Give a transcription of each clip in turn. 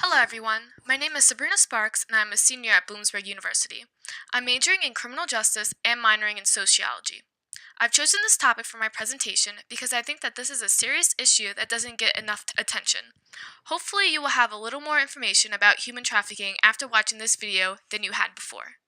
Hello everyone, my name is Sabrina Sparks and I'm a senior at Bloomsburg University. I'm majoring in criminal justice and minoring in sociology. I've chosen this topic for my presentation because I think that this is a serious issue that doesn't get enough attention. Hopefully you will have a little more information about human trafficking after watching this video than you had before.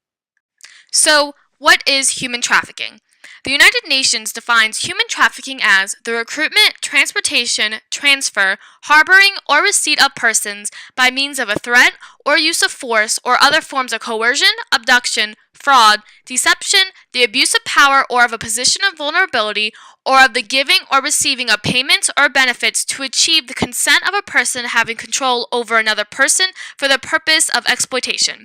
So, what is human trafficking? The United Nations defines human trafficking as the recruitment, transportation, transfer, harboring, or receipt of persons by means of a threat or use of force or other forms of coercion, abduction, fraud, deception, the abuse of power or of a position of vulnerability, or of the giving or receiving of payments or benefits to achieve the consent of a person having control over another person for the purpose of exploitation.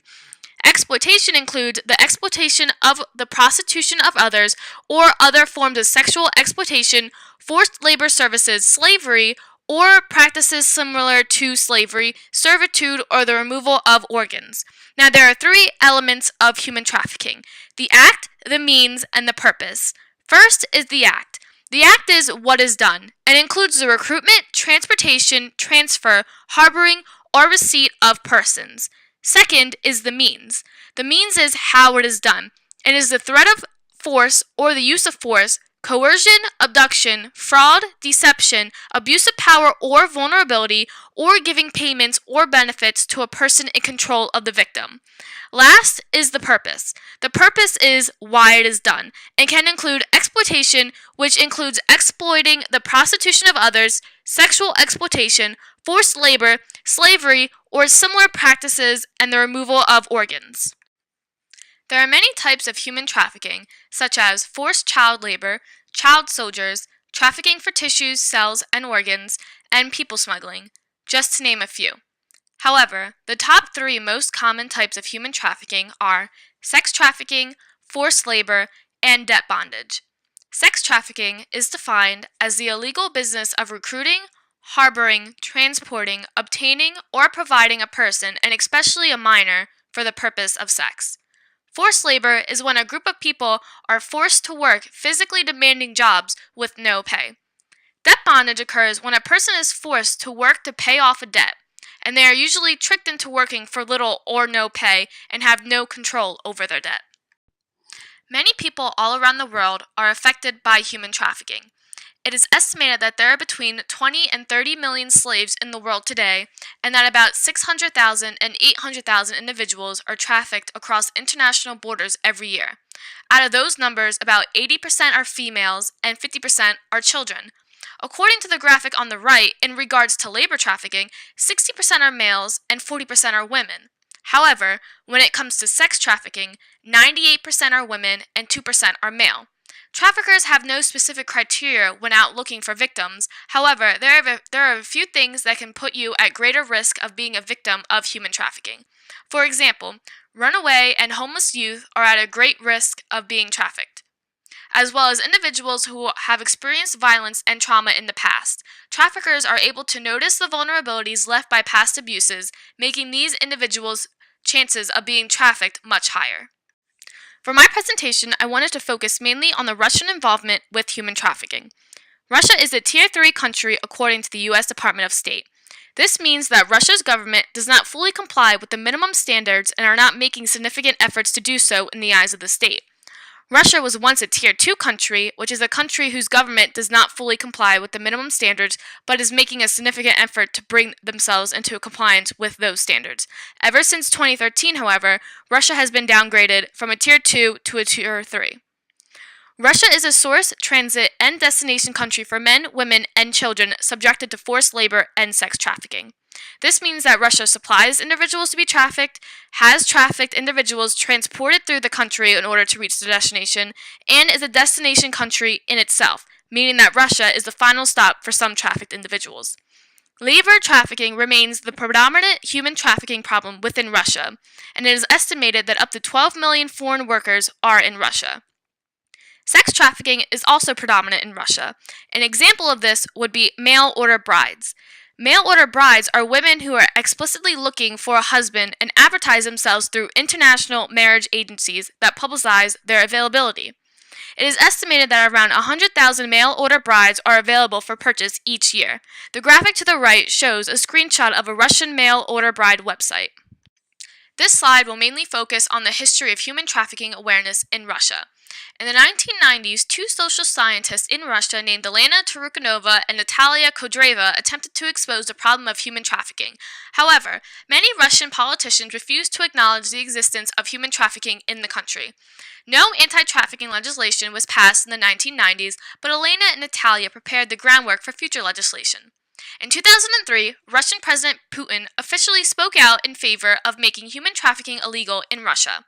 Exploitation includes the exploitation of the prostitution of others or other forms of sexual exploitation, forced labor services, slavery, or practices similar to slavery, servitude, or the removal of organs. Now, there are three elements of human trafficking: the act, the means, and the purpose. First is the act. The act is what is done and includes the recruitment, transportation, transfer, harboring, or receipt of persons. Second is the means. The means is how it is done, and is the threat of force or the use of force, coercion, abduction, fraud, deception, abuse of power or vulnerability, or giving payments or benefits to a person in control of the victim. Last is the purpose. The purpose is why it is done, and can include exploitation, which includes exploiting the prostitution of others, sexual exploitation, forced labor, slavery, or similar practices, and the removal of organs. There are many types of human trafficking, such as forced child labor, child soldiers, trafficking for tissues, cells, and organs, and people smuggling, just to name a few. However, the top three most common types of human trafficking are sex trafficking, forced labor, and debt bondage. Sex trafficking is defined as the illegal business of recruiting, harboring, transporting, obtaining, or providing a person, and especially a minor, for the purpose of sex. Forced labor is when a group of people are forced to work physically demanding jobs with no pay. Debt bondage occurs when a person is forced to work to pay off a debt, and they are usually tricked into working for little or no pay and have no control over their debt. Many people all around the world are affected by human trafficking. It is estimated that there are between 20 and 30 million slaves in the world today, and that about 600,000 and 800,000 individuals are trafficked across international borders every year. Out of those numbers, about 80% are females and 50% are children. According to the graphic on the right, in regards to labor trafficking, 60% are males and 40% are women. However, when it comes to sex trafficking, 98% are women and 2% are male. Traffickers have no specific criteria when out looking for victims. However, there are a few things that can put you at greater risk of being a victim of human trafficking. For example, runaway and homeless youth are at a great risk of being trafficked, as well as individuals who have experienced violence and trauma in the past. Traffickers are able to notice the vulnerabilities left by past abuses, making these individuals' chances of being trafficked much higher. For my presentation, I wanted to focus mainly on the Russian involvement with human trafficking. Russia is a Tier 3 country according to the U.S. Department of State. This means that Russia's government does not fully comply with the minimum standards and are not making significant efforts to do so in the eyes of the state. Russia was once a Tier 2 country, which is a country whose government does not fully comply with the minimum standards, but is making a significant effort to bring themselves into compliance with those standards. Ever since 2013, however, Russia has been downgraded from a Tier 2 to a Tier 3. Russia is a source, transit, and destination country for men, women, and children subjected to forced labor and sex trafficking. This means that Russia supplies individuals to be trafficked, has trafficked individuals transported through the country in order to reach the destination, and is a destination country in itself, meaning that Russia is the final stop for some trafficked individuals. Labor trafficking remains the predominant human trafficking problem within Russia, and it is estimated that up to 12 million foreign workers are in Russia. Sex trafficking is also predominant in Russia. An example of this would be mail-order brides. Mail-order brides are women who are explicitly looking for a husband and advertise themselves through international marriage agencies that publicize their availability. It is estimated that around 100,000 mail-order brides are available for purchase each year. The graphic to the right shows a screenshot of a Russian mail-order bride website. This slide will mainly focus on the history of human trafficking awareness in Russia. In the 1990s, two social scientists in Russia named Elena Turukanova and Natalia Kodreva attempted to expose the problem of human trafficking. However, many Russian politicians refused to acknowledge the existence of human trafficking in the country. No anti-trafficking legislation was passed in the 1990s, but Elena and Natalia prepared the groundwork for future legislation. In 2003, Russian President Putin officially spoke out in favor of making human trafficking illegal in Russia.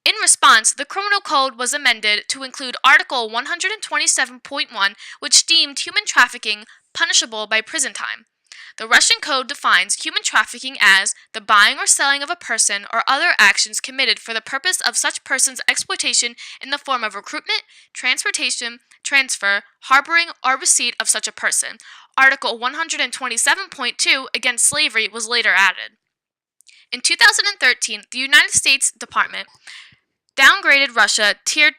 In response, the criminal code was amended to include Article 127.1, which deemed human trafficking punishable by prison time. The Russian code defines human trafficking as the buying or selling of a person or other actions committed for the purpose of such person's exploitation in the form of recruitment, transportation, transfer, harboring, or receipt of such a person. Article 127.2 against slavery was later added. In 2013, the United States Department downgraded Russia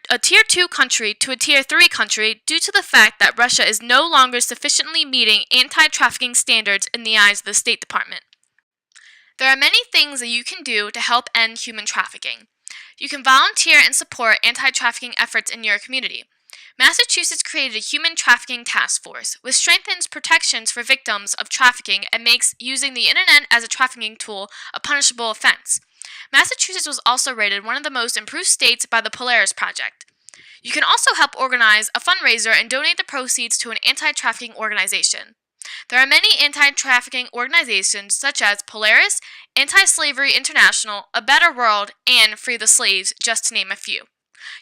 a Tier 2 country to a Tier 3 country due to the fact that Russia is no longer sufficiently meeting anti-trafficking standards in the eyes of the State Department. There are many things that you can do to help end human trafficking. You can volunteer and support anti-trafficking efforts in your community. Massachusetts created a human trafficking task force, which strengthens protections for victims of trafficking and makes using the internet as a trafficking tool a punishable offense. Massachusetts was also rated one of the most improved states by the Polaris Project. You can also help organize a fundraiser and donate the proceeds to an anti-trafficking organization. There are many anti-trafficking organizations such as Polaris, Anti-Slavery International, A Better World, and Free the Slaves, just to name a few.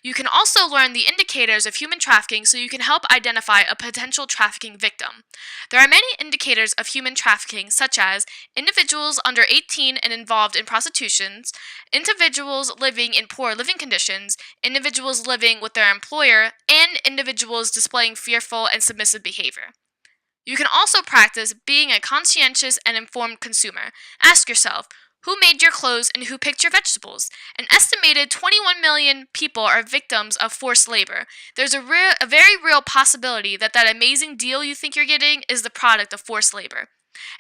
You can also learn the indicators of human trafficking so you can help identify a potential trafficking victim. There are many indicators of human trafficking, such as individuals under 18 and involved in prostitution, individuals living in poor living conditions, individuals living with their employer, and individuals displaying fearful and submissive behavior. You can also practice being a conscientious and informed consumer. Ask yourself, who made your clothes and who picked your vegetables? An estimated 21 million people are victims of forced labor. There's a very real possibility that that amazing deal you think you're getting is the product of forced labor.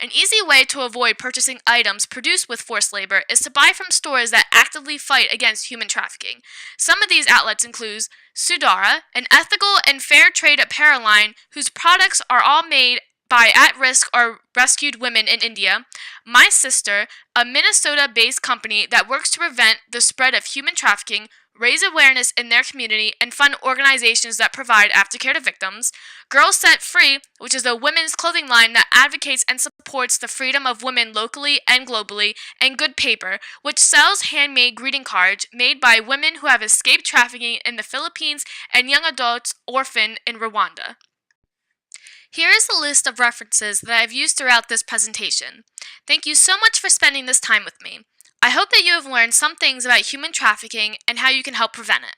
An easy way to avoid purchasing items produced with forced labor is to buy from stores that actively fight against human trafficking. Some of these outlets include Sudara, an ethical and fair trade apparel line whose products are all made by at-risk or rescued women in India, My Sister, a Minnesota-based company that works to prevent the spread of human trafficking, raise awareness in their community, and fund organizations that provide aftercare to victims, Girls Set Free, which is a women's clothing line that advocates and supports the freedom of women locally and globally, and Good Paper, which sells handmade greeting cards made by women who have escaped trafficking in the Philippines and young adults orphaned in Rwanda. Here is a list of references that I've used throughout this presentation. Thank you so much for spending this time with me. I hope that you have learned some things about human trafficking and how you can help prevent it.